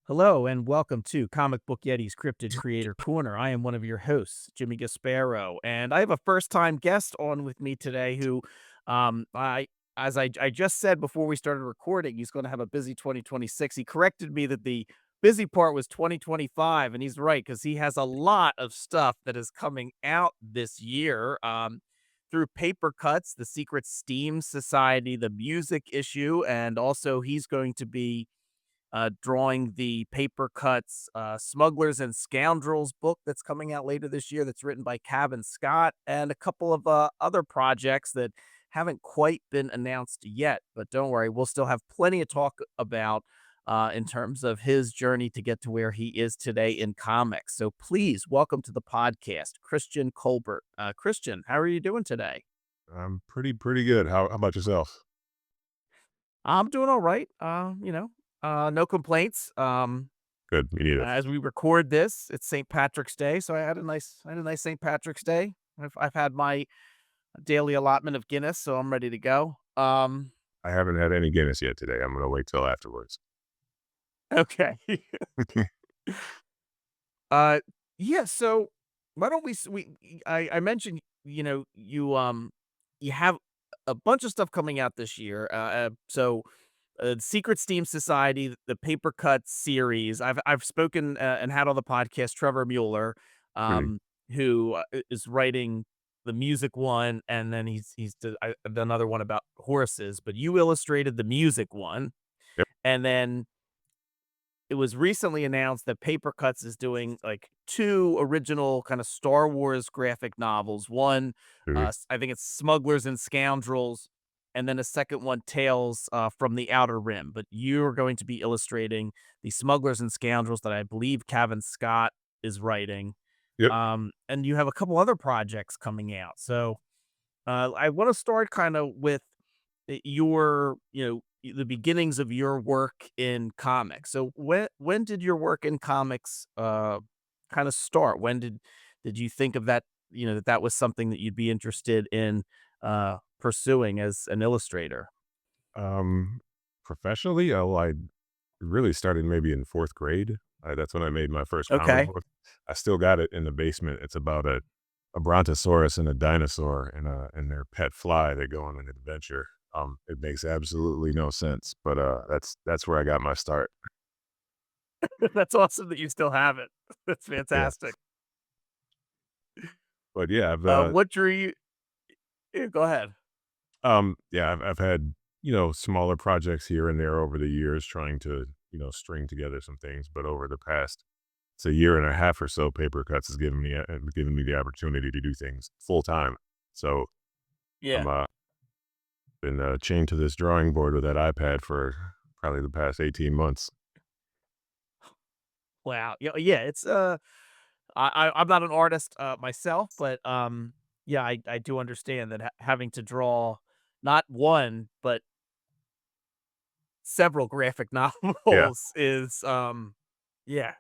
Hello and welcome to Comic Book Yeti's Cryptid Creator Corner. I am one of your hosts, Jimmy Gasparo, and I have a first-time guest on with me today who, I as I just said before we started recording, he's going to have a busy 2026. He corrected me that the busy part was 2025, and he's right because he has a lot of stuff that is coming out this year. Through Papercutz, the Secret Steam Society, the music issue, and also he's going to be drawing the Papercutz Smugglers and Scoundrels book that's coming out later this year that's written by Cavan Scott, and a couple of other projects that haven't quite been announced yet. But don't worry, we'll still have plenty of talk about in terms of his journey to get to where he is today in comics. So please welcome to the podcast, Christian Colbert. Christian, how are you doing today? I'm pretty good. How about yourself? I'm doing all right. No complaints. Good, me neither. As we record this, it's St. Patrick's Day, so I had a nice St. Patrick's Day. I've had my daily allotment of Guinness, so I'm ready to go. I haven't had any Guinness yet today. I'm gonna wait till afterwards. Okay. uh, yeah. So why don't I mentioned you have a bunch of stuff coming out this year. Secret Steam Society, the Paper Cut series. I've spoken and had on the podcast Trevor Mueller, Mhm. who is writing the music one, and then I've done another one about horses. But you illustrated the music one, Yep. and then it was recently announced that Papercutz is doing like two original kind of Star Wars graphic novels. One, Mhm. I think it's Smugglers and Scoundrels, and then a second one, Tales from the Outer Rim. But you're going to be illustrating the Smugglers and Scoundrels that I believe Cavan Scott is writing. Yep. And you have a couple other projects coming out. So I want to start kind of with the beginnings of your work in comics. So when did your work in comics kind of start? When did you think of that, that was something that you'd be interested in pursuing as an illustrator? Um, Professionally, I really started maybe in fourth grade. That's when I made my first comic Okay. book. I still got it in the basement. It's about a brontosaurus and a dinosaur and their pet fly. They go on an adventure. It makes absolutely no sense, but that's where I got my start. That's awesome that you still have it. That's Yeah, fantastic. but yeah, What drew you? Yeah, go ahead. Yeah, I've had, smaller projects here and there over the years trying to, string together some things, but over the past, it's a year and a half or so, Paper Cuts has given me the opportunity to do things full time. So I'm Yeah. been chained to this drawing board with that iPad for probably the past 18 months. Wow. Yeah. Yeah. It's I'm not an artist myself, but yeah, I do understand that having to draw not one but several graphic Yeah, novels is yeah,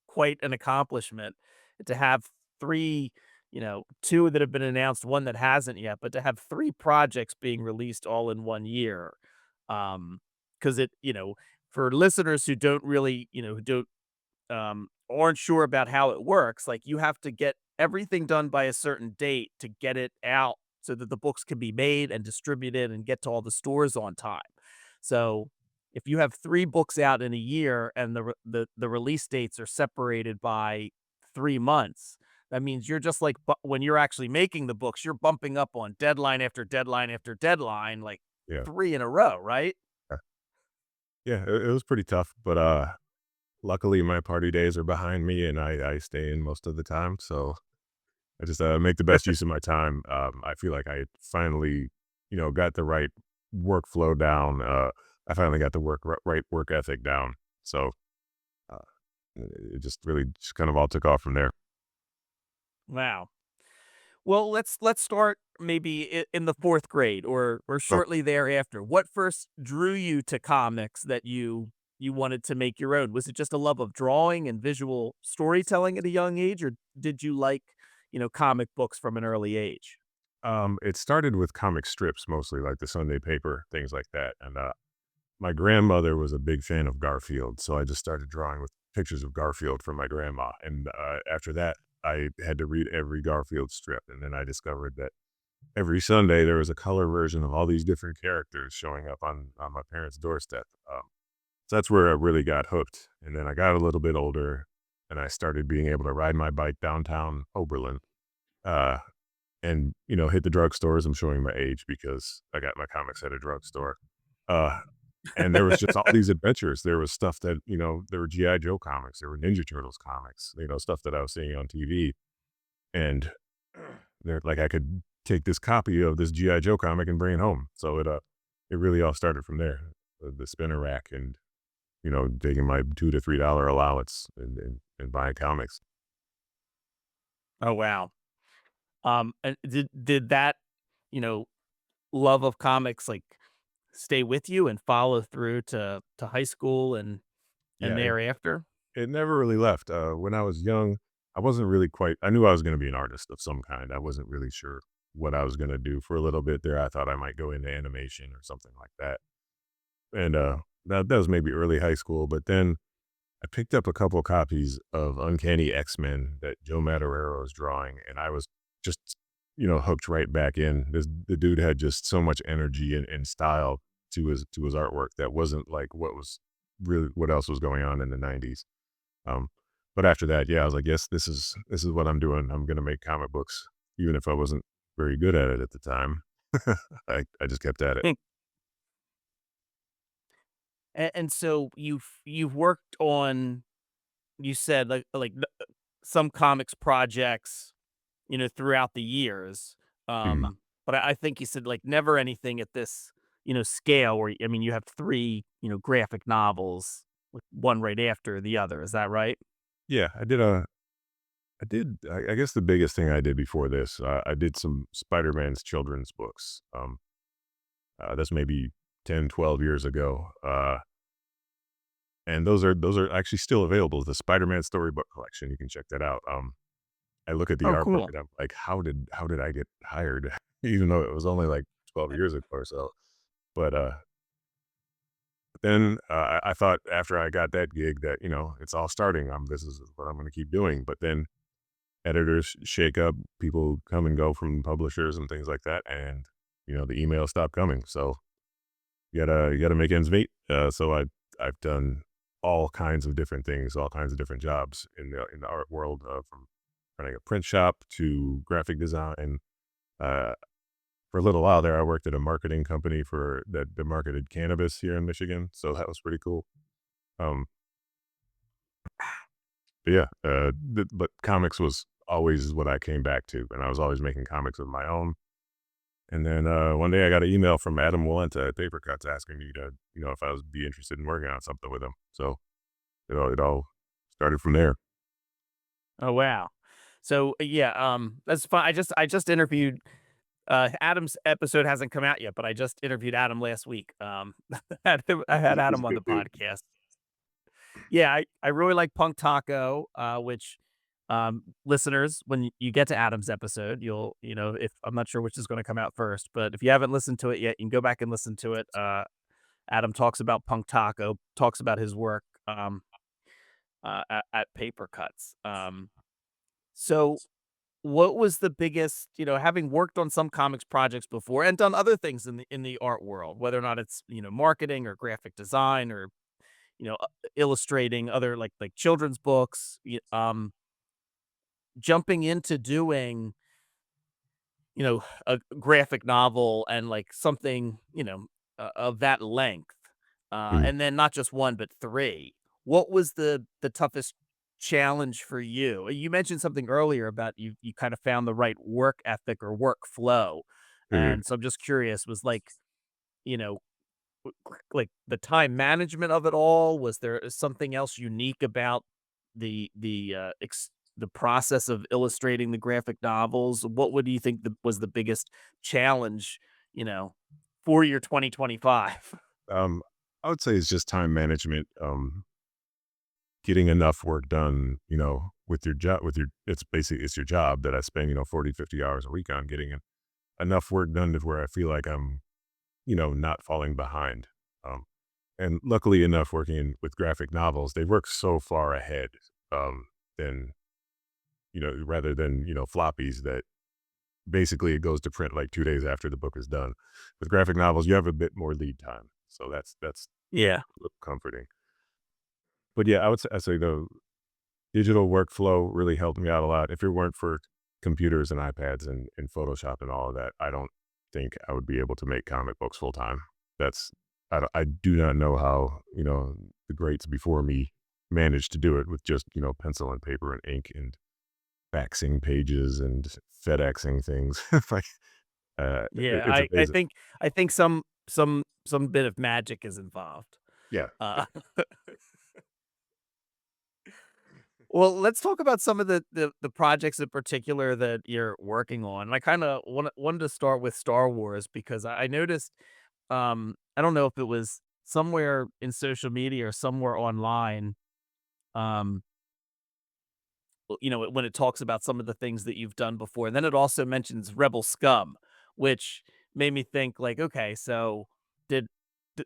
quite an accomplishment. To have three, two that have been announced, one that hasn't yet, but to have three projects being released all in one year, because for listeners who don't really, who don't aren't sure about how it works, like you have to get everything done by a certain date to get it out so that the books can be made and distributed and get to all the stores on time. So if you have three books out in a year and the release dates are separated by 3 months, that means you're just like when you're actually making the books, you're bumping up on deadline after deadline after deadline, like yeah, three in a row, right? yeah. Yeah, it was pretty tough, but luckily my party days are behind me and I stay in most of the time. So I just make the best use of my time. I feel like I finally, got the right workflow down. I finally got the right work ethic down. So uh, it just really just kind of all took off from there. Wow. Well, let's start maybe in the 4th grade or Oh, shortly thereafter. What first drew you to comics that you wanted to make your own? Was it just a love of drawing and visual storytelling at a young age, or did you like, comic books from an early age? it started with comic strips mostly, like the Sunday paper, things like that, and my grandmother was a big fan of Garfield, so I just started drawing with pictures of Garfield from my grandma, and, after that, I had to read every Garfield strip, and then I discovered that every Sunday, there was a color version of all these different characters showing up on my parents' doorstep, so that's where I really got hooked, and then I got a little bit older, and I started being able to ride my bike downtown Oberlin, uh, and, hit the drugstores. I'm showing my age because I got my comics at a drugstore, uh, and there was just all these adventures. There was stuff that, there were G.I. Joe comics, there were Ninja Turtles comics, stuff that I was seeing on TV, and they're like, I could take this copy of this G.I. Joe comic and bring it home. So it really all started from there, the spinner rack and, taking my $2 to $3 allowance and buying comics. Oh, wow. And did that, you know, love of comics, like, stay with you and follow through to high school and Yeah, it, thereafter? it never really left. When I was young, I wasn't really quite, I knew I was going to be an artist of some kind. I wasn't really sure what I was going to do for a little bit there. I thought I might go into animation or something like that. And that was maybe early high school. But then I picked up a couple copies of Uncanny X-Men that Joe Madureira was drawing, and I was just, hooked right back in. The dude had just so much energy and style to his artwork that wasn't like what else was going on in the 90s. Um, but after that, yeah, I was like, yes, this is what I'm doing. I'm gonna make comic books, even if I wasn't very good at it at the time. I just kept at it. And so you've worked on, you said, some comics projects, throughout the years. Mhm. But I think you said, like, never anything at this, scale where, I mean, you have 3, graphic novels, with one right after the other. Is that right? Yeah, I guess the biggest thing I did before this, I did some Spider-Man's children's books. That's maybe 10, 12 years ago. And those are actually still available. The Spider-Man Storybook Collection, you can check that out. I look at the Oh, artwork cool. and I'm like, how did I get hired? Even though it was only like 12 years ago or so. But then I thought after I got that gig that, it's all starting. This is what I'm going to keep doing. But then editors shake up, people come and go from publishers and things like that, and the emails stop coming. So you gotta make ends meet. So I've done all kinds of different things, all kinds of different jobs in the art world, from running a print shop to graphic design. Uh, for a little while there, I worked at a marketing company that marketed cannabis here in Michigan, so that was pretty cool. Um, but yeah, but comics was always what I came back to, and I was always making comics of my own. And then one day I got an email from Adam Walenta at Papercutz asking me to, if I was be interested in working on something with him. So it all started from there. Oh, wow. So, yeah, that's fine. I just interviewed, Adam's episode hasn't come out yet, but I just interviewed Adam last week. I had He's Adam a on good the dude. podcast. Yeah, I really like Punk Taco, which, listeners, when you get to Adam's episode, if I'm not sure which is gonna come out first, but if you haven't listened to it yet, you can go back and listen to it. Adam talks about Punk Taco, talks about his work, at Papercutz. So what was the biggest, having worked on some comics projects before and done other things in the art world, whether or not it's, marketing or graphic design or, illustrating other, like children's books, jumping into doing, a graphic novel and, like, something, of that length, Mhm. and then not just 1, but 3. What was the toughest challenge for you? You mentioned something earlier about you kind of found the right work ethic or workflow, Mhm. and so I'm just curious, was, like, you know, like, the time management of it all? Was there something else unique about the process of illustrating the graphic novels? What would you think was the biggest challenge, you know, for your 2025? Um, I would say it's just time management. Getting enough work done, with your job, it's your job that I spend, 40, 50 hours a week on getting enough work done to where I feel like I'm, not falling behind. Um, And luckily enough, working with graphic novels, they work so far ahead, um, than, rather than, floppies that basically it goes to print like 2 days after the book is done. With graphic novels, you have a bit more lead time, so that's Yeah. a little comforting. But yeah, I say the digital workflow really helped me out a lot. If it weren't for computers and iPads and Photoshop and all of that, I don't think I would be able to make comic books full time. That's I do not know how, the greats before me managed to do it with just, pencil and paper and ink and faxing pages and FedExing things. Like, Yeah, it's I amazing. think I think some bit of magic is involved. Yeah. Uh, well, let's talk about some of the projects in particular that you're working on. And I kinda wanted to start with Star Wars because I noticed, I don't know if it was somewhere in social media or somewhere online, um, when it talks about some of the things that you've done before. And then it also mentions Rebel Scum, which made me think like, okay, so did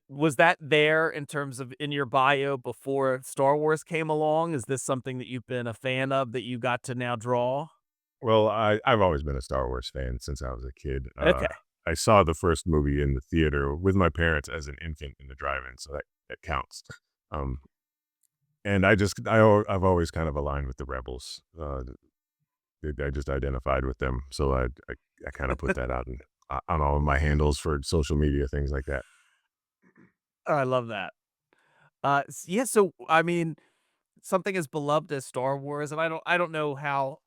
was that there in terms of in your bio before Star Wars came along? Is this something that you've been a fan of that you got to now draw? Well, I've always been a Star Wars fan since I was a kid. Okay. I saw the first movie in the theater with my parents as an infant in the drive-in, so that counts. Um, and I've always kind of aligned with the rebels. I just identified with them, so I kind of put that out on all of my handles for social media, things like that. Oh, I love that. Yeah, so I mean, something as beloved as Star Wars, and I don't know how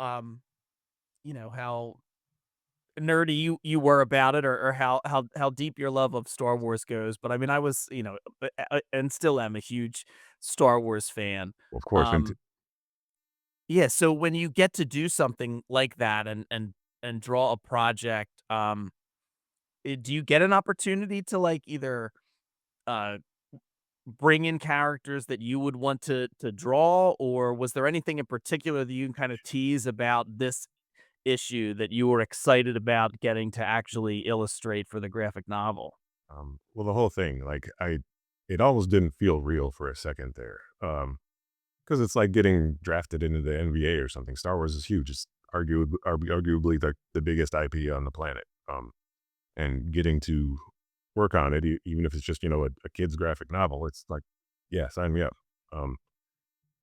nerdy you were about it, or how deep your love of Star Wars goes, but I mean, I was, and still am a huge Star Wars fan. Of course, Um, yeah, so when you get to do something like that and draw a project, do you get an opportunity to, like, either, uh, bring in characters that you would want to draw, or was there anything in particular that you can kinda tease about this issue that you were excited about getting to actually illustrate for the graphic novel? well, the whole thing, like it almost didn't feel real for a second there. Because it's like getting drafted into the NBA or something. Star Wars is huge. It's arguably the biggest IP on the planet. And getting to work on it, even if it's just, a kid's graphic novel, it's like, yeah, sign me up. Um,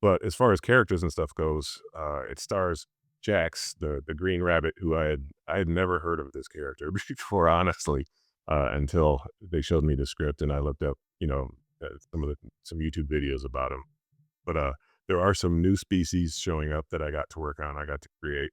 but as far as characters and stuff goes, it stars Jax, the Green Rabbit, who I had never heard of this character before, honestly, until they showed me the script and I looked up, some YouTube videos about him. But there are some new species showing up that I got to work on. I got to create.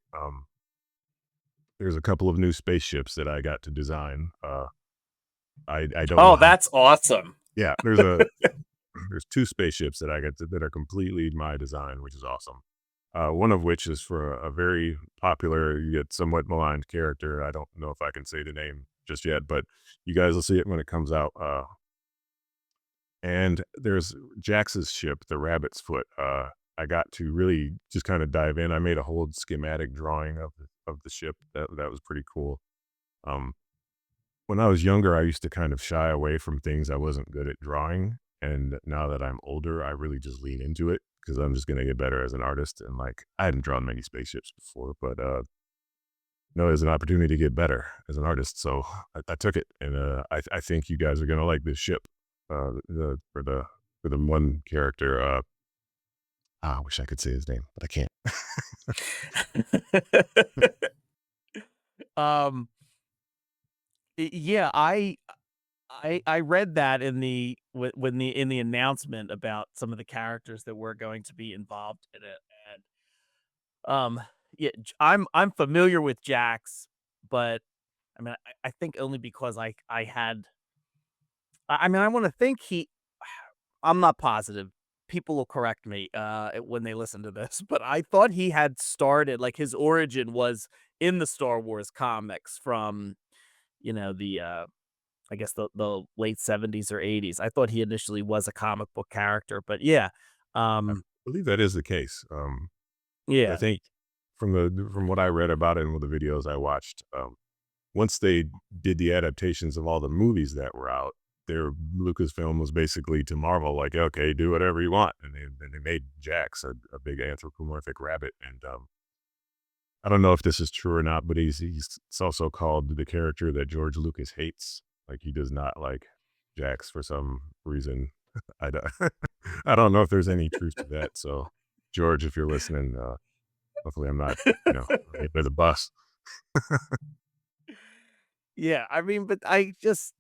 There's a couple of new spaceships that I got to design. I don't know Oh, how. that's awesome. Yeah, there's two spaceships that I got that are completely my design, which is awesome. One of which is for a very popular yet somewhat maligned character. I don't know if I can say the name just yet, but you guys will see it when it comes out. And there's Jax's ship, the Rabbit's Foot. I got to really just kind of dive in. I made a whole schematic drawing of the ship. That was pretty cool. Um, when I was younger, I used to kind of shy away from things I wasn't good at drawing, and now that I'm older, I really just lean into it because I'm just gonna get better as an artist. And like, I hadn't drawn many spaceships before, but no, there's an opportunity to get better as an artist, so I took it, and I think you guys are gonna like this ship. For the one character, I wish I could say his name, but I can't. Um, yeah, I read that in the when the in the announcement about some of the characters that were going to be involved in it, and yeah, I'm familiar with Jax, but I mean, I think only because I had, I mean, I want to think I'm not positive. People will correct me when they listen to this, but I thought he had started, like, his origin was in the Star Wars comics from, the I guess the late 70s or 80s. I thought he initially was a comic book character, but yeah. I Um, believe that is the case. I yeah. think from what I read about it and with the videos I watched, once they did the adaptations of all the movies that were out, their Lucasfilm was basically to Marvel, like, okay, do whatever you want, and they made Jax a big anthropomorphic rabbit, and I don't know if this is true or not, but he's it's also called the character that George Lucas hates. Like he does not like Jax for some reason. I don't, I don't know if there's any truth to that. So, George, if you're listening, hopefully I'm not, throwing you under the bus. Yeah, I mean, but I just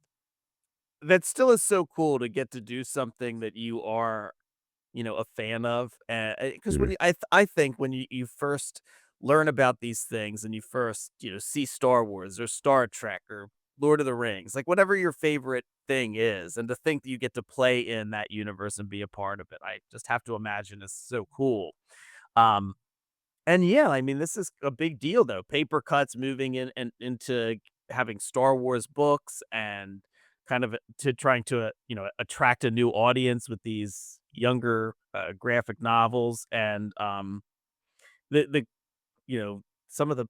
that still is so cool to get to do something that you are, a fan of, because when Mhm. you I think when you first learn about these things and you first, see Star Wars or Star Trek or Lord of the Rings, like, whatever your favorite thing is, and to think that you get to play in that universe and be a part of it, I just have to imagine is so cool. Um and yeah, I mean, this is a big deal though. Papercutz moving in and into having Star Wars books and kind of to trying to, attract a new audience with these younger graphic novels and the some of the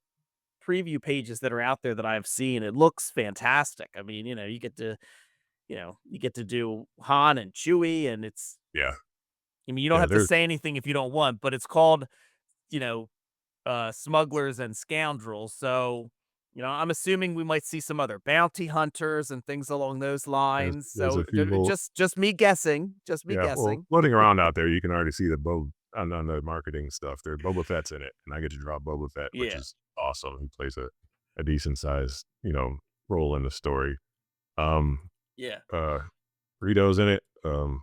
preview pages that are out there that I've seen, it looks fantastic. I mean, you get to do Han and Chewie and Yeah, I mean, you don't yeah. have to There's say anything if you don't want, but it's called, you know, Smugglers and Scoundrels. So, I'm assuming we might see some other bounty hunters and things along those lines. there's So, a few just me guessing, just me yeah. Well, guessing. floating around out there, you can already see the on the marketing stuff. There's Boba Fett's in it, and I get to draw Boba Fett, which Yeah, is awesome. He plays a decent sized role in the story. Um, yeah. uh, Rito's in it. Who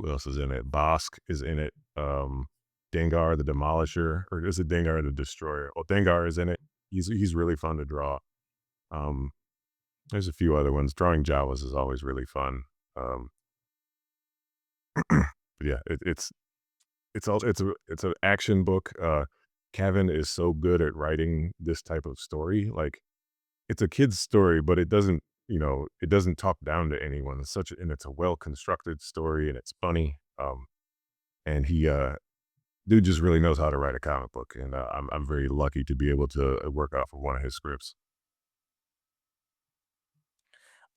else is in it? Bossk is in it. Dengar the Demolisher, or is it Dengar the Destroyer? Well, Dengar is in it. He's really fun to draw. Um, there's a few other ones. Drawing Jawas is always really fun. Um, but yeah, it's an action book. Cavan is so good at writing this type of story. Like it's a kid's story, but it doesn't talk down to anyone. And it's a well constructed story, and it's funny. And he dude just really knows how to write a comic book, and I'm very lucky to be able to work off of one of his scripts.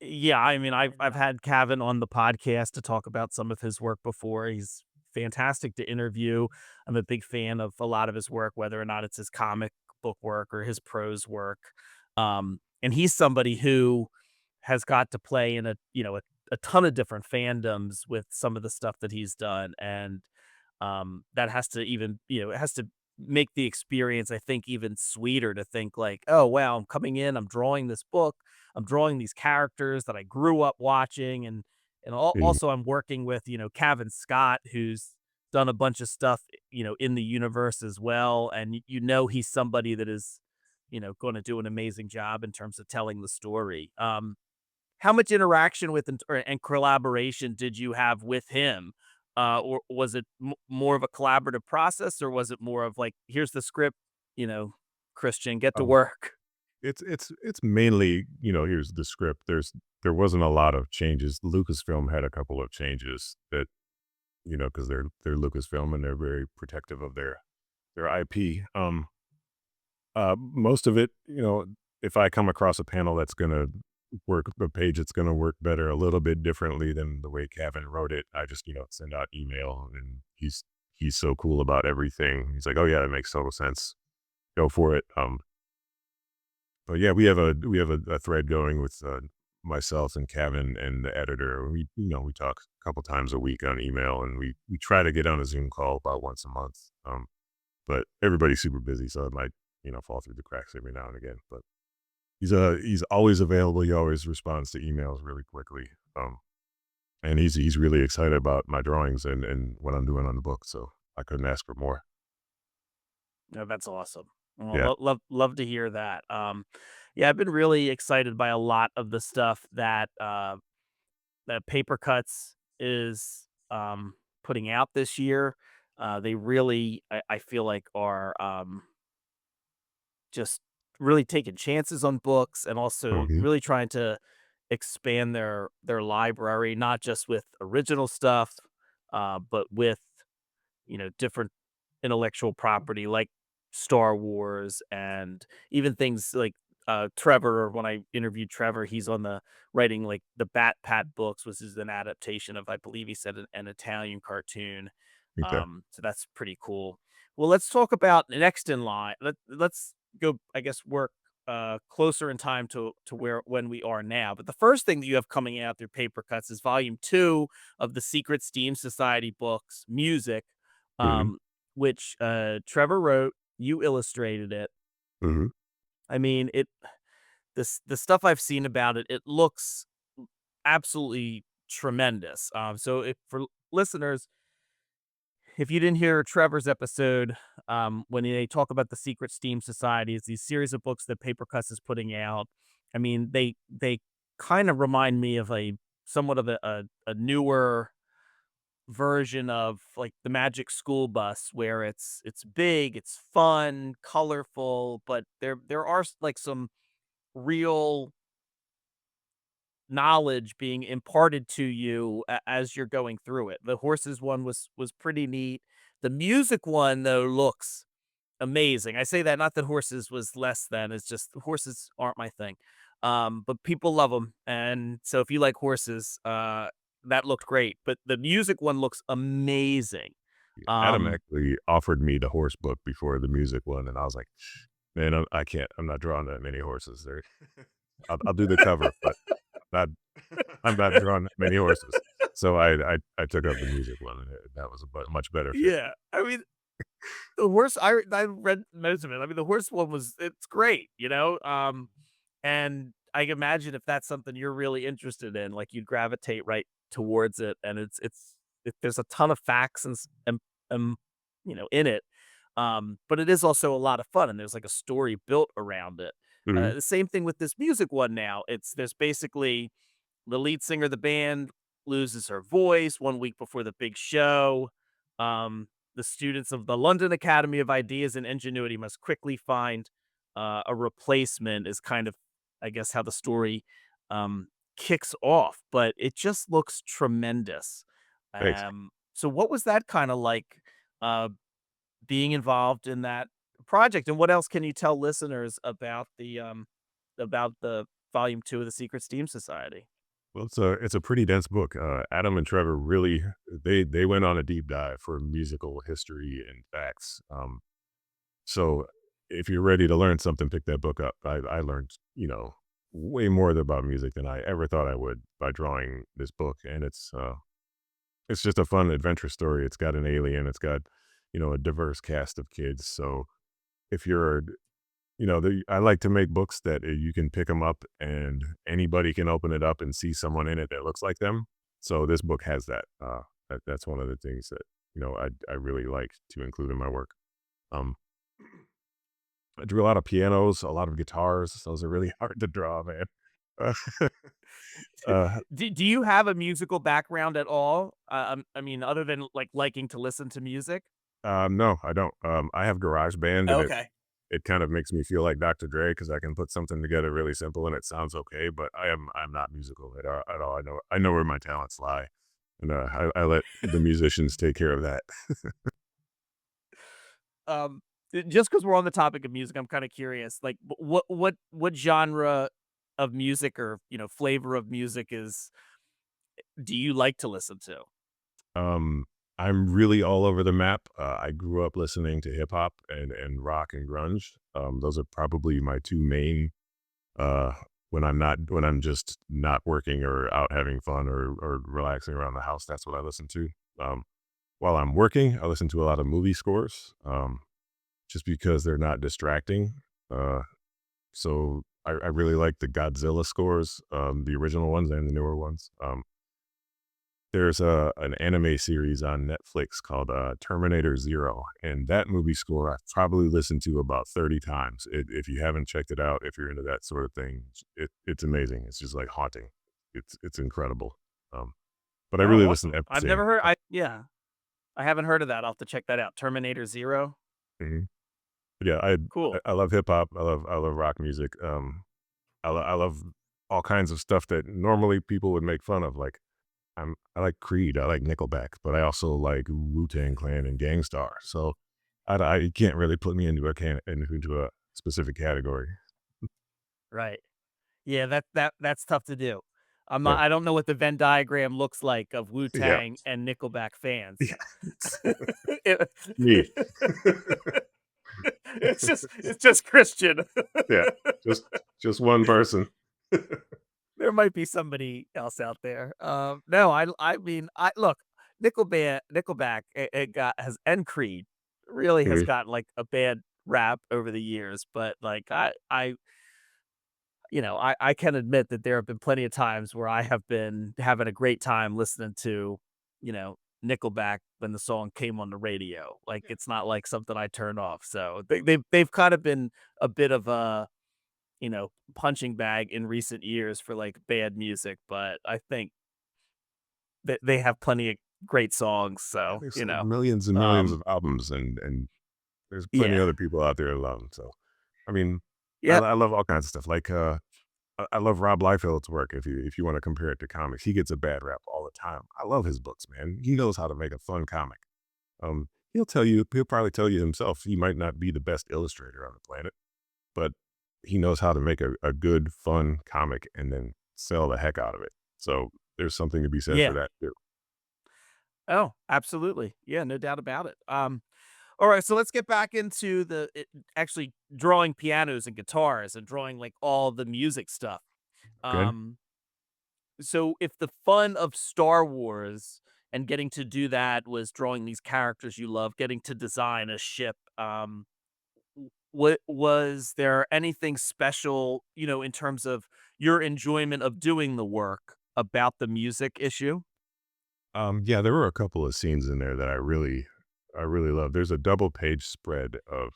Yeah, I mean, I've had Cavan on the podcast to talk about some of his work before. He's fantastic to interview. I'm a big fan of a lot of his work, whether or not it's his comic book work or his prose work. And he's somebody who has got to play in a ton of different fandoms with some of the stuff that he's done, and that has to even it has to make the experience, I think, even sweeter to think like, oh wow, I'm coming in, I'm drawing this book, I'm drawing these characters that I grew up watching, and Mhm. also I'm working with Cavan Scott, who's done a bunch of stuff in the universe as well, and he's somebody that is going to do an amazing job in terms of telling the story. How much interaction with and collaboration did you have with him? Or was it more of a collaborative process, or was it more of like, here's the script, you know, Christian, get to Um, work? it's mainly, here's the script. There wasn't a lot of changes. Lucasfilm had a couple of changes that, because they're Lucasfilm and they're very protective of their IP. Most of it, if I come across a panel that's gonna work a page that's gonna work better a little bit differently than the way Kevin wrote it, I just, send out email, and he's so cool about everything. He's like, "Oh yeah, that makes total sense. Go for it." But yeah, we have a thread going with myself and Kevin and the editor. We talk a couple times a week on email, and we try to get on a Zoom call about once a month. But everybody's super busy, so it might fall through the cracks every now and again. But he's always available. He always responds to emails really quickly. And he's really excited about my drawings and what I'm doing on the book. So I couldn't ask for more. No, that's awesome. Well, Yeah. love to hear that. Yeah, I've been really excited by a lot of the stuff that Papercutz is putting out this year. They really, I feel like, are just really taking chances on books and also Mhm. really trying to expand their library, not just with original stuff, but with different intellectual property like Star Wars and even things like Trevor, or when I interviewed Trevor, he's on the writing like the Bat Pat books, which is an adaptation of, I believe he said, an Italian cartoon. Okay. So that's pretty cool. Well, let's talk about next in line. Let's go, I guess, work closer in time to where when we are now. But the first thing that you have coming out through Papercutz is volume 2 of the Secret Steam Society books, Music, Mhm. um, which Trevor wrote, you illustrated it. Mhm. I mean, the stuff I've seen about it, it looks absolutely tremendous. So if for listeners, if you didn't hear Trevor's episode, when they talk about the Secret Steam Society, it's these series of books that Papercutz is putting out. I mean, they kind of remind me of a somewhat of a newer version of like the Magic School Bus, where it's big, it's fun, colorful, but there are like some real knowledge being imparted to you as you're going through it. The horses one was pretty neat. The music one though looks amazing. I say that not that horses was less than, it's just horses aren't my thing. But people love them, and so if you like horses, that looked great. But the music one looks amazing. Adam Um, actually offered me the horse book before the music one, and I was like, "Man, I can't. I'm not drawing that many horses. There, I'll do the cover, but not. I'm not drawing that many horses." So I took up the music one, and that was a much better fit. yeah, I mean, the horse I read most of it. I mean, the horse one was it's great, you know? And I can imagine if that's something you're really interested in, like, you'd gravitate right towards it, and there's a ton of facts and, you know, in it, but it is also a lot of fun, and there's, like, a story built around it. Mhm. The same thing with this music one now. There's basically the lead singer of the band loses her voice 1 week before the big show. The students of the London Academy of Ideas and Ingenuity must quickly find a replacement, is kind of, I guess, how the story kicks off. But it just looks tremendous. Thanks. So, what was that kind of like uh, being involved in that project? And what else can you tell listeners about the volume 2 of the Secret Steam Society? Well, it's a pretty dense book. Adam and Trevor really they went on a deep dive for musical history and facts. So if you're ready to learn something, pick that book up. I learned way more about music than I ever thought I would by drawing this book, and it's just a fun adventure story. It's got an alien. It's got a diverse cast of kids. So if you're I like to make books that you can pick them up and anybody can open it up and see someone in it that looks like them. So this book has that. That's one of the things that I really like to include in my work. Um, I drew a lot of pianos, a lot of guitars. Those are really hard to draw, man. Uh, uh, Do you have a musical background at all? I mean, other than, like, liking to listen to music? no, I don't. I have GarageBand, and it Okay. it kind of makes me feel like Dr. Dre because I can put something together really simple and it sounds okay. But I'm not musical at all. I know where my talents lie, and I let the musicians take care of that. Um, just because 'cause we're on the topic of music, I'm kinda curious, like, what genre of music or, you know, flavor of music is do you like to listen to? Um, I'm really all over the map. I grew up listening to hip hop and rock and grunge. Those are probably my two main uh when I'm just not working or out having fun or relaxing around the house. That's what I listen to. Um, while I'm working, I listen to a lot of movie scores. Just because they're not distracting. Uh, so I really like the Godzilla scores, the original ones and the newer ones. There's an anime series on Netflix called, Terminator Zero, and that movie score I've probably listened to about 30 times. If you haven't checked it out, if you're into that sort of thing, it's amazing. It's just, like, haunting. It's incredible. Um, but I Oh, really listen awesome. to I've everything. never heard yeah, I haven't heard of that, I'll have to check that out. Terminator Zero? Mhm. Yeah, I I Cool. I love hip hop. I love rock music. I love all kinds of stuff that normally people would make fun of, like, I like Creed, I like Nickelback, but I also like Wu-Tang Clan and Gangstar, so you can't really put me into a specific category. Right. Yeah, that's tough to do. Yeah, I don't know what the Venn diagram looks like of yeah, Wu-Tang and Nickelback fans. yeah. It Me. it's just Christian. Yeah, just just one person. There might be somebody else out there. No, I mean, I look, Nickelback, it got has and Creed really has Mhm. gotten, like, a bad rap over the years, but, like, I can admit that there have been plenty of times where I have been having a great time listening to, you know, Nickelback when the song came on the radio. Like, it's not like something I turn off, so they've kind of been a bit of a, punching bag in recent years for, like, bad music, but I think that they have plenty of great songs, Yeah, so, they've sold millions and millions um of albums, and there's plenty of yeah. other people out there that love 'em, so, I mean, Yep. I love all kinds of stuff, like, I love Rob Liefeld's work if you wanna compare it to comics. He gets a bad rap all the time. I love his books, man. He knows how to make a fun comic. He'll probably tell you himself he might not be the best illustrator on the planet, but he knows how to make a good, fun comic and then sell the heck out of it. So, there's something to be said for Yeah. that too. Oh, absolutely. Yeah, no doubt about it. Alright, so let's get back into actually drawing pianos and guitars and drawing, like, all the music stuff. Okay? Um, so if the fun of Star Wars and getting to do that was drawing these characters you love, getting to design a ship, what was there anything special, in terms of your enjoyment of doing the work about the music issue? Yeah, there were a couple of scenes in there that I really love. There's a double page spread of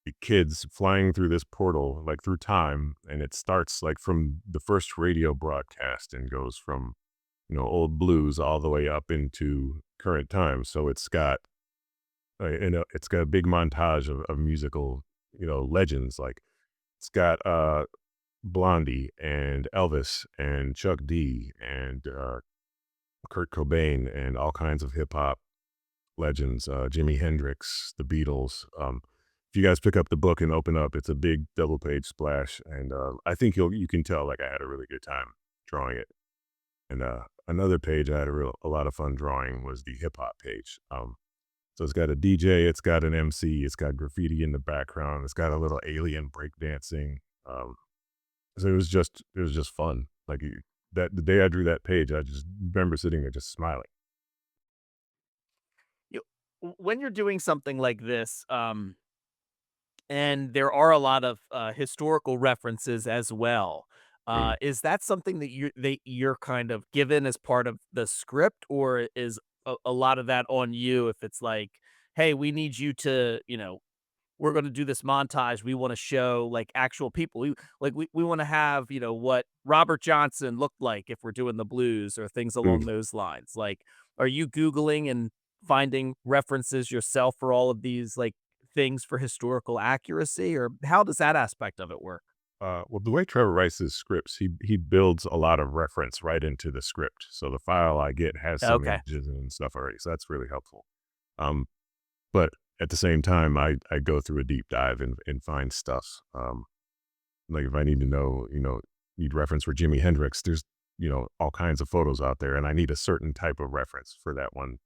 the kids flying through this portal, like through time, and it starts like from the first radio broadcast and goes from, old blues all the way up into current time. So it's got a big montage of musical, legends. Like it's got Blondie and Elvis and Chuck D and Kurt Cobain and all kinds of hip hop legends, Jimi Hendrix, the Beatles. If you guys pick up the book and open up, it's a big double page splash, and I think you can tell like I had a really good time drawing it. And another page I had a lot of fun drawing was the hip hop page. So it's got a DJ, it's got an MC, it's got graffiti in the background, it's got a little alien breakdancing. So it was just fun. That the day I drew that page, I just remember sitting there just smiling. You when you're doing something like this, and there are a lot of, historical references as well. Mm. Is that something that you're kind of given as part of the script, or is a lot of that on you if it's like, "Hey, we need you to, we're gonna do this montage. We wanna show, like, actual people. We wanna have, what Robert Johnson looked like if we're doing the blues," or things along Mm. those lines. Like, are you Googling and finding references yourself for all of these, like, things for historical accuracy, or how does that aspect of it work? Well, the way Trevor writes his scripts, he builds a lot of reference right into the script. So the file I get has some Okay. images and stuff already. So that's really helpful. Um, but at the same time, I go through a deep dive and find stuff. Like if I need to know, need reference for Jimi Hendrix, there's, all kinds of photos out there, and I need a certain type of reference for that one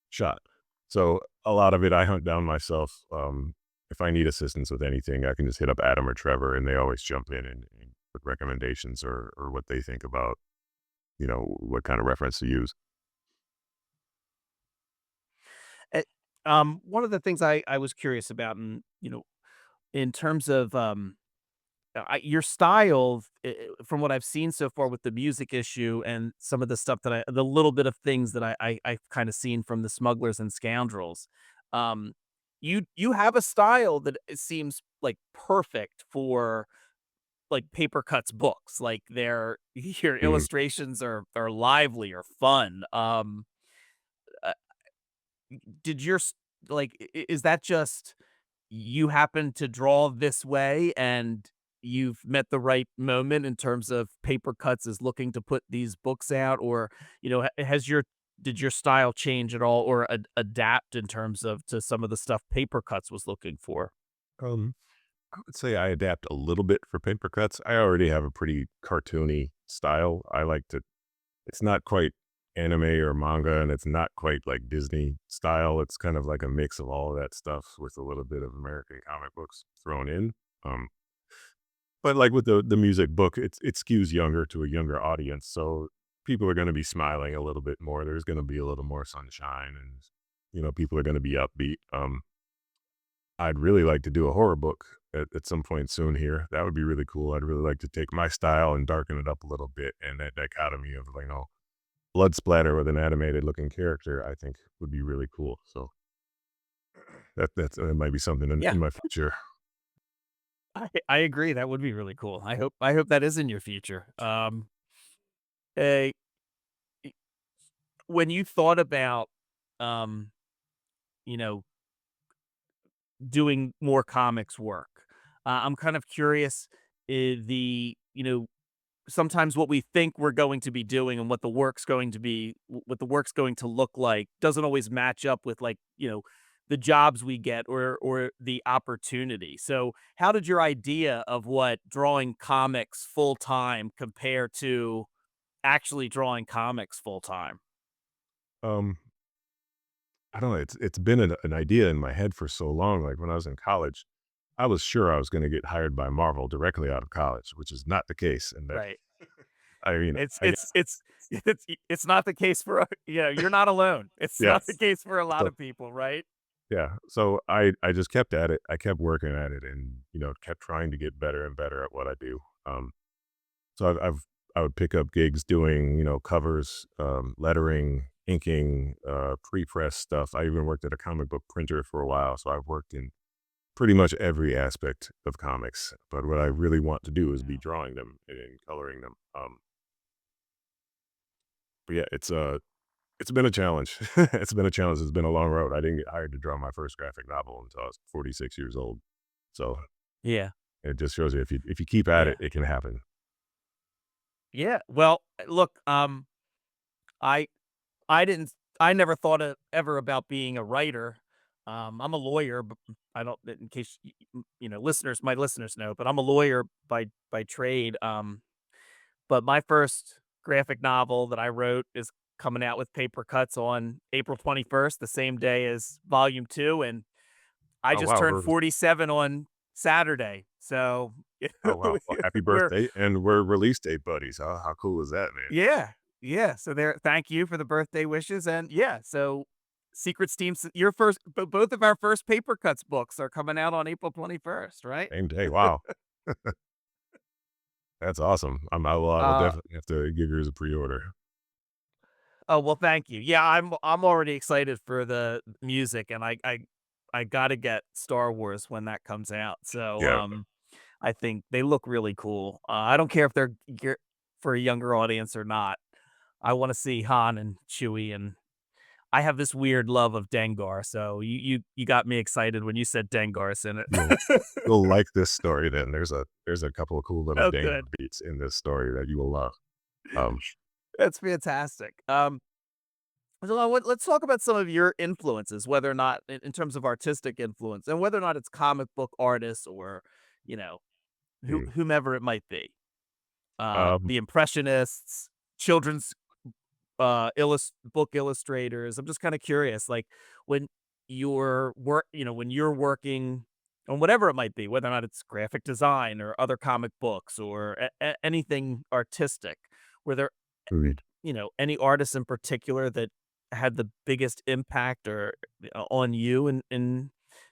shot. So a lot of it I hunt down myself. If I need assistance with anything, I can just hit up Adam or Trevor, and they always jump in and put recommendations or what they think about, what kind of reference to use. Eh, one of the things I was curious about, and, in terms of, your style, from what I've seen so far with the music issue and some of the stuff the little bit of things that I've kind of seen from the Smugglers and Scoundrels, um, you have a style that it seems like perfect for like Papercutz books. Like your Mhm. illustrations are lively or fun. Uh, did your is that just you happen to draw this way and you've met the right moment in terms of Papercutz is looking to put these books out, or, has your did your style change at all, or adapt in terms of to some of the stuff Papercutz was looking for? Um, I would say I adapt a little bit for Papercutz. I already have a pretty cartoony style. I like to it's not quite anime or manga, and it's not quite like Disney style. It's kind of like a mix of all of that stuff with a little bit of American comic books thrown in. Um, but like with the music book, it skews younger to a younger audience, so people are gonna be smiling a little bit more. There's gonna be a little more sunshine and, people are gonna be upbeat. I'd really like to do a horror book at some point soon here. That would be really cool. I'd really like to take my style and darken it up a little bit, and that dichotomy of, blood splatter with an animated looking character, I think would be really cool. So that might be something Yeah, in my future. I agree. That would be really cool. I hope that is in your future. Eh, y when you thought about, um, you know, doing more comics work, I'm kind of curious, sometimes what we think we're going to be doing and what the work's going to look like doesn't always match up with, like, the jobs we get or the opportunity. So how did your idea of what drawing comics full time compare to actually drawing comics full time? Um, I don't know. It's been an idea in my head for so long. Like when I was in college, I was sure I was going to get hired by Marvel directly out of college, which is not the case. And that Right. I mean, It's I it's it's it's not the case for you're not alone. It's not the yes. case for a lot So of people, right? yeah, so I just kept at it. I kept working at it, and kept trying to get better and better at what I do. So I would pick up gigs doing covers, lettering, inking, pre-press stuff. I even worked at a comic book printer for a while, so I've worked in pretty much every aspect of comics. But what I really want to do is be Wow. drawing them and coloring them. But yeah, it's been a challenge. It's been a challenge. It's been a long road. I didn't get hired to draw my first graphic novel until I was 46 years old. So Yeah. it just shows you if you keep at Yeah. it, it can happen. Yeah. Well, look, I I didn't I never thought ever about being a writer. I'm a lawyer, but I don't in case listeners, my listeners know, but I'm a lawyer by trade. But my first graphic novel that I wrote is coming out with Papercutz on April 21st, the same day as volume 2, and I Oh just wow! turned 47 on Saturday. So Oh wow! Well, happy we're birthday, and we're release date buddies. How cool is that, man? yeah. Yeah, so there thank you for the birthday wishes, and yeah, so Secret Teams your first both of our first Papercutz books are coming out on April 21st, right? Same day. Wow, that's awesome. I will Uh, definitely have to give yours a pre-order. oh, well, thank you. Yeah, I'm already excited for the music, and I gotta get Star Wars when that comes out, so, Yeah. I think they look really cool. I don't care if they're gear for a younger audience or not. I wanna see Han and Chewie, and I have this weird love of Dengar, so you got me excited when you said Dengar's in it. You'll you'll like this story then. There's a couple of cool little Oh, Dengar good. beats in this story that you will love. Um, That's fantastic. So let's talk about some of your influences, whether or not in terms of artistic influence, and whether or not it's comic book artists or you know hmm. whomever it might be. um, The Impressionists, children's book illustrators. I'm just kind of curious, like when when you're working on whatever it might be, whether or not it's graphic design or other comic books or anything artistic, were there, mhm. any artists in particular that had the biggest impact or on you in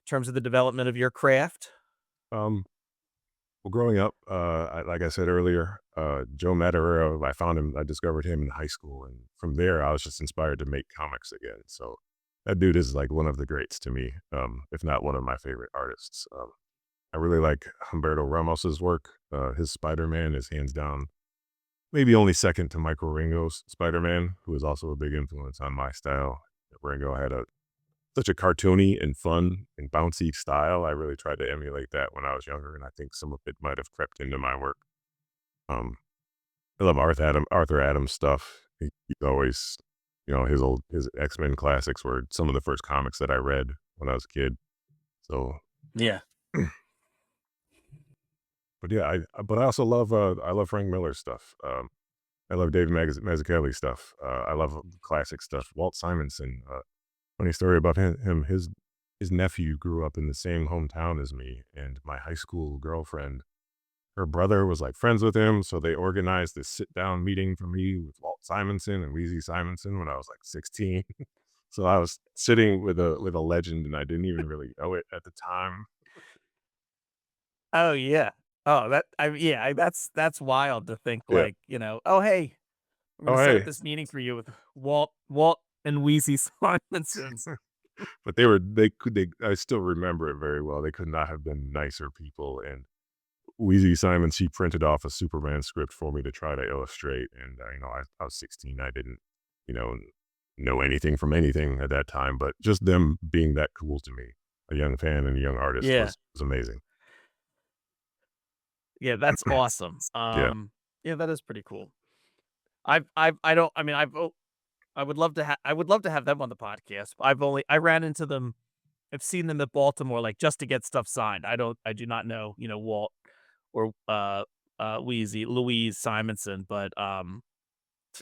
terms of the development of your craft? um, well, growing up, like I said earlier, Joe Madureira, I discovered him in high school, and from there, I was just inspired to make comics again. So that dude is like one of the greats to me, if not one of my favorite artists. I really like Humberto Ramos's work. His Spider-Man is hands down, maybe only second to Michael Ringo's Spider-Man, who is also a big influence on my style. Ringo had such a cartoony and fun and bouncy style. I really tried to emulate that when I was younger, and I think some of it might have crept into my work. Um, I love Arthur Adams stuff. He's always, his X-Men classics were some of the first comics that I read when I was a kid. So Yeah. but yeah, but I also love I love Frank Miller stuff. I love David Mazzucchelli stuff. I love classic stuff. Walt Simonson. Funny story about him. His nephew grew up in the same hometown as me, and my high school girlfriend, her brother was like friends with him, so they organized this sit down meeting for me with Walt Simonson and Weezy Simonson when I was like 16. So I was sitting with a legend, and I didn't even really know it at the time. Oh, yeah. Oh, yeah, that's wild to think Yeah. like, "Oh, hey, we're Oh gonna set up hey, this meeting for you with Walt and Weezy Simonsons." but they I still remember it very well. They could not have been nicer people. And Weezy Simons, he printed off a Superman script for me to try to illustrate. And I was 16. I didn't, you know, know anything from anything at that time. But just them being that cool to me, a young fan and a young artist, Yeah. was amazing. Yeah, that's awesome. Yeah. Yeah, that is pretty cool. I've I don't I mean, I would love to have them on the podcast. I ran into them. I've seen them at Baltimore, like, just to get stuff signed. I do not know, Walt or, Louise Simonson, but,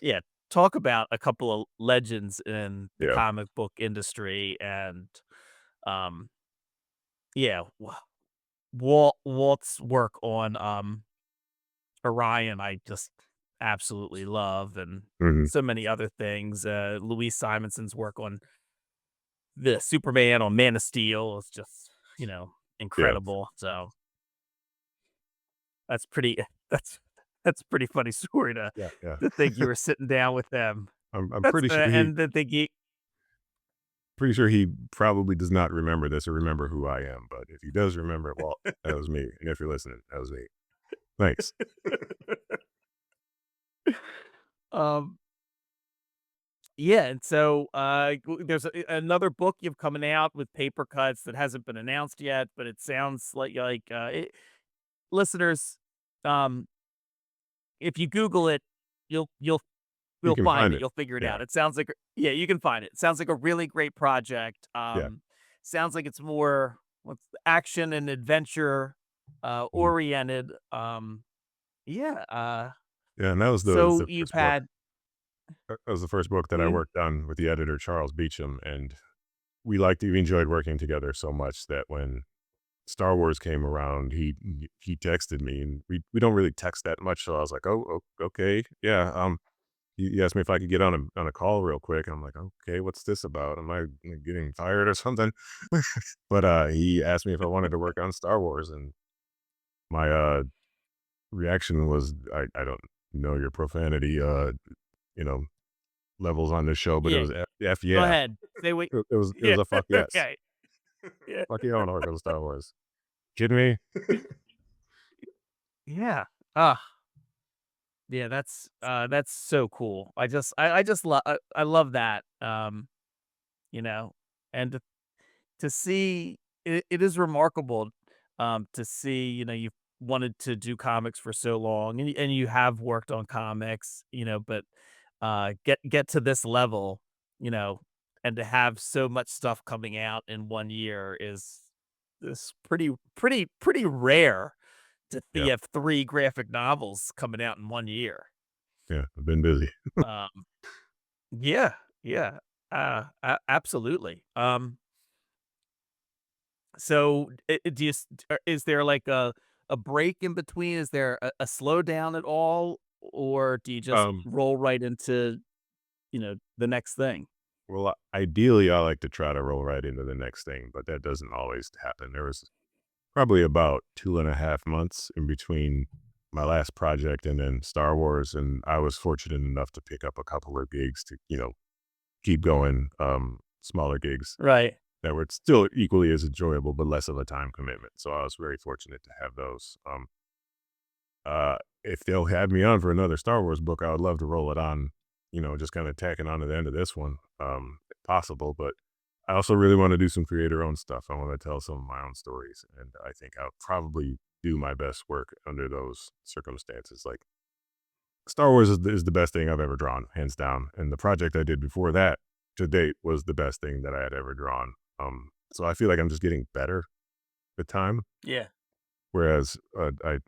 yeah, talk about a couple of legends in the Yeah. comic book industry and, um, yeah, Walt's work on, Orion, I just absolutely love, and Hmm. so many other things. Louise Simonson's work on the Superman, on Man of Steel is just, Yeah. incredible. So that's pretty that's that's a pretty funny story Yeah. Yeah. to think you were sitting down with them. I'm That's pretty sure he and that they ge pretty sure he probably does not remember this or remember who I am. But if he does remember, well, that was me. And if you're listening, that was me. Thanks. um, yeah, and so, there's another book you've coming out with Papercutz that hasn't been announced yet, but it sounds listeners, um, if you Google it, you'll you'll You you'll can find find it, it. you'll figure it Yeah. out. It sounds like yeah, you can find it. It sounds like a really great project. Yeah. Sounds like it's more what's action and adventure, Mhm. oriented. Yeah, Yeah, and that was so the you've first book. had That was the first book that I mm, worked on with the editor, Charles Beecham, and we enjoyed working together so much that when Star Wars came around, he texted me, and we don't really text that much, so I was like, "Oh, okay, yeah." He asked me if I could get on a call real quick, and I'm like, "Okay, what's this about? Am I like, getting fired or something?" But he asked me if I wanted to work on Star Wars, and my reaction was, I don't know your profanity, you know, levels on this show, but it yeah, was F go yeah. ahead. Say what It yeah, was a fuck yes. okay. Yeah. Fuck yeah, I wanna work on Star Wars. Kidding me? Yeah. Ah, yeah, that's so cool. I just I love that. You know, and to see it is remarkable to see, you've wanted to do comics for so long and you have worked on comics, but get to this level, you know, and to have so much stuff coming out in 1 year is pretty rare to Yeah, have three graphic novels coming out in 1 year. yeah, I've been busy. Um, yeah, yeah, absolutely. So, do you is there like a break in between? Is there a slowdown at all, or do you just Um, roll right into, the next thing? well, ideally, I like to try to roll right into the next thing, but that doesn't always happen. There was probably about 2.5 months in between my last project and then Star Wars, and I was fortunate enough to pick up a couple of gigs to, keep going, smaller gigs Right. that were still equally as enjoyable, but less of a time commitment. So I was very fortunate to have those. If they'll have me on for another Star Wars book, I would love to roll it on, just kind of tacking on to the end of this one, if possible. But I also really want to do some creator owned stuff. I want to tell some of my own stories. And I think I'll probably do my best work under those circumstances. Like Star Wars is the best thing I've ever drawn, hands down. And the project I did before that to date was the best thing that I had ever drawn. So I feel like I'm just getting better with time. Yeah. Whereas I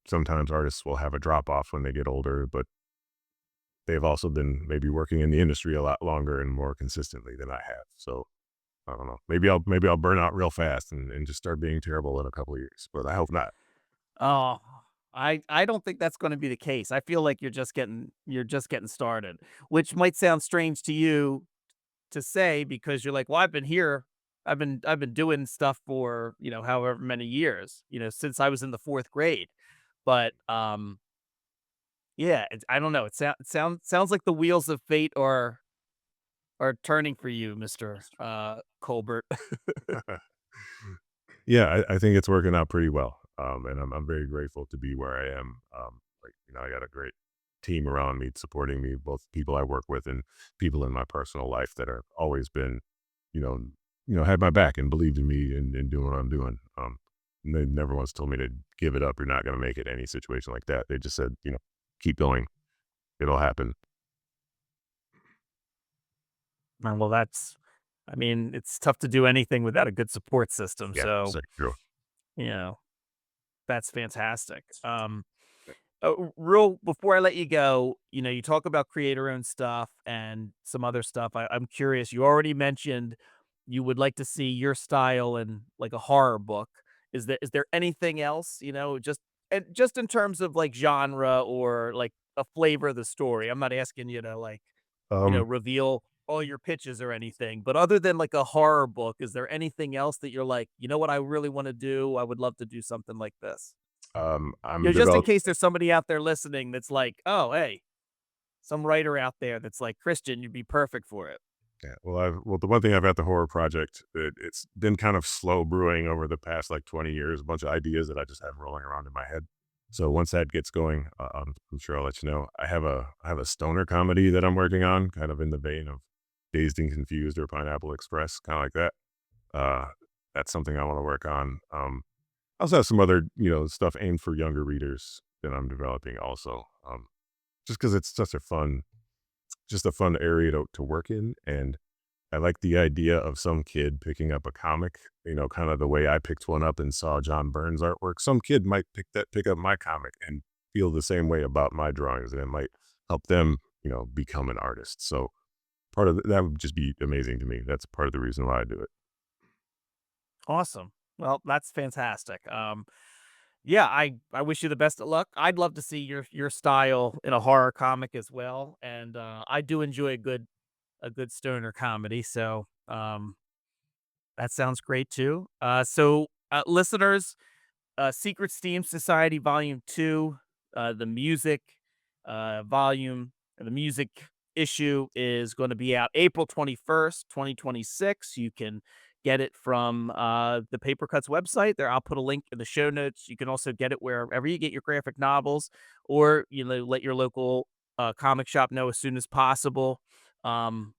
sometimes artists will have a drop off when they get older, but they've also been maybe working in the industry a lot longer and more consistently than I have. So I don't know. Maybe I'll burn out real fast and just start being terrible in a couple of years, but I hope not. Oh, I don't think that's gonna be the case. I feel like you're just getting started, which might sound strange to you to say because you're like, "Well, I've been here. I've been doing stuff for, however many years, since I was in the 4th grade." But, yeah, I don't know. It sounds like the wheels of fate are turning for you, Mr. Colbert. Yeah, I think it's working out pretty well. And I'm very grateful to be where I am. I got a great team around me supporting me, both people I work with and people in my personal life that have always been, you know, had my back and believed in me and doing what I'm doing. And they never once told me to give it up. You're not going to make it any situation like that. They just said, keep going. It'll happen. Well, I mean, it's tough to do anything without a good support system. Yeah. So, So, true. you know, that's fantastic. Real before I let you go, you talk about creator-owned stuff and some other stuff. I'm curious. You already mentioned you would like to see your style in like a horror book. Is there anything else? Just in terms of like genre or like a flavor of the story. I'm not asking you to like Um, reveal all your pitches or anything. But other than like a horror book, is there anything else that you're like, you know what I really want to do? I would love to do something like this. I'm Just in developing. case there's somebody out there listening that's like, "Oh, hey, some writer out there that's like, Christian, you'd be perfect for it." Yeah, well, the one thing I've at the horror project, it's been kind of slow brewing over the past like 20 years, a bunch of ideas that I just have rolling around in my head. So once that gets going, I'm sure I'll let you know. I have a stoner comedy that I'm working on, kind of in the vein of Dazed and Confused or Pineapple Express, kind of like that. Uh, that's something I want to work on. I also have some other, stuff aimed for younger readers that I'm developing also. Just because it's such just a fun area to work in, and I like the idea of some kid picking up a comic, kind of the way I picked one up and saw John Burns artwork. Some kid might pick up my comic and feel the same way about my drawings, and it might help them, become an artist. So part of that would just be amazing to me. That's part of the reason why I do it. Awesome. Well, that's fantastic. Yeah, I wish you the best of luck. I'd love to see your style in a horror comic as well, and I do enjoy a good stoner comedy. So, that sounds great too. Listeners, Secret Steam Society Volume 2, the music volume, the music issue is going to be out April 21st, 2026. You can get it from the Papercutz website. There, I'll put a link in the show notes. You can also get it wherever you get your graphic novels, or let your local comic shop know as soon as possible. Um,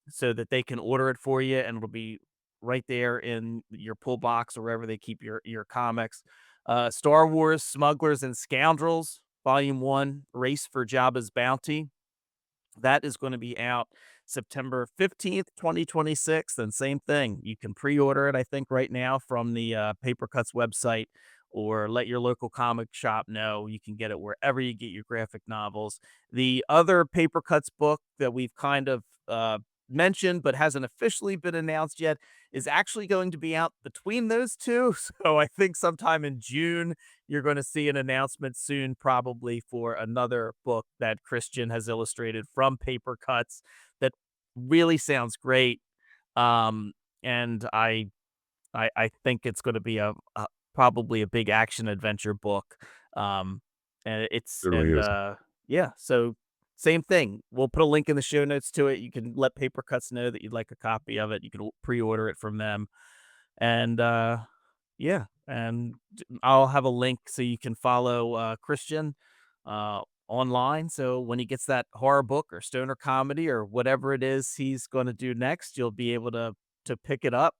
so that they can order it for you and it'll be right there in your pull box or wherever they keep your comics. Star Wars Smugglers and Scoundrels, Volume 1, Race for Jabba's Bounty. That is going to be out September 15th, 2026. And same thing. You can pre order it, I think, right now from the Papercutz website or let your local comic shop know. You can get it wherever you get your graphic novels. The other Papercutz book that we've kind of mentioned but hasn't officially been announced yet is actually going to be out between those two. So I think sometime in June you're going to see an announcement soon, probably for another book that Christian has illustrated from Papercutz that really sounds great. And I think it's going to be a probably a big action adventure book. Um, and it's It really and is. Yeah, so same thing. We'll put a link in the show notes to it. You can let Papercutz know that you'd like a copy of it. You can pre-order it from them. And yeah, and I'll have a link so you can follow Christian online. So when he gets that horror book or stoner comedy or whatever it is he's going to do next, you'll be able to pick it up.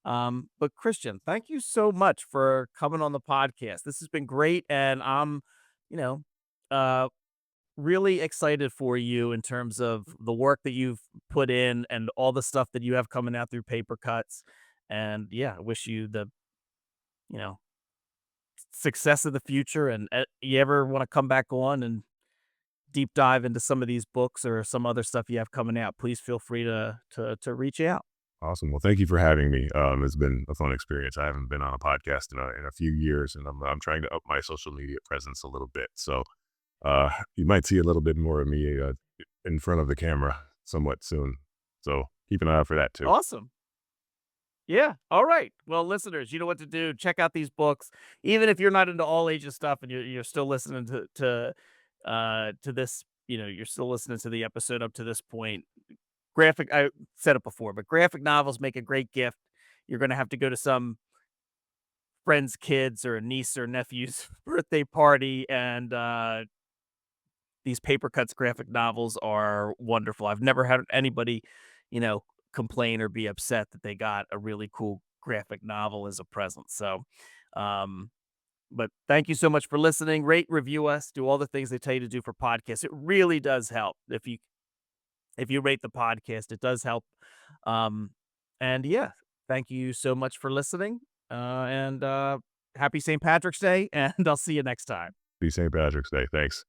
But Christian, thank you so much for coming on the podcast. This has been great, and I'm, you know, uh, really excited for you in terms of the work that you've put in and all the stuff that you have coming out through Paper Cuts. And yeah, I wish you the, you know, success in the future, and you ever want to come back on and deep dive into some of these books or some other stuff you have coming out, please feel free to reach out. Awesome. Well, thank you for having me. It's been a fun experience. I haven't been on a podcast in a few years, and I'm trying to up my social media presence a little bit. So you might see a little bit more of me in front of the camera somewhat soon. So keep an eye out for that too. Awesome. Yeah. All right. Well, listeners, you know what to do. Check out these books, even if you're not into all ages stuff and you're still listening to this. You know, you're still listening to the episode up to this point. Graphic. I said it before, but graphic novels make a great gift. You're going to have to go to some friend's kids or a niece or nephew's birthday party, and these Papercutz graphic novels are wonderful. I've never had anybody, you know, complain or be upset that they got a really cool graphic novel as a present. So, um, but thank you so much for listening. Rate, review us, do all the things they tell you to do for podcasts. It really does help if you rate the podcast. It does help. Um, and yeah, thank you so much for listening. And happy St. Patrick's Day, and I'll see you next time. Be St. Patrick's Day. Thanks.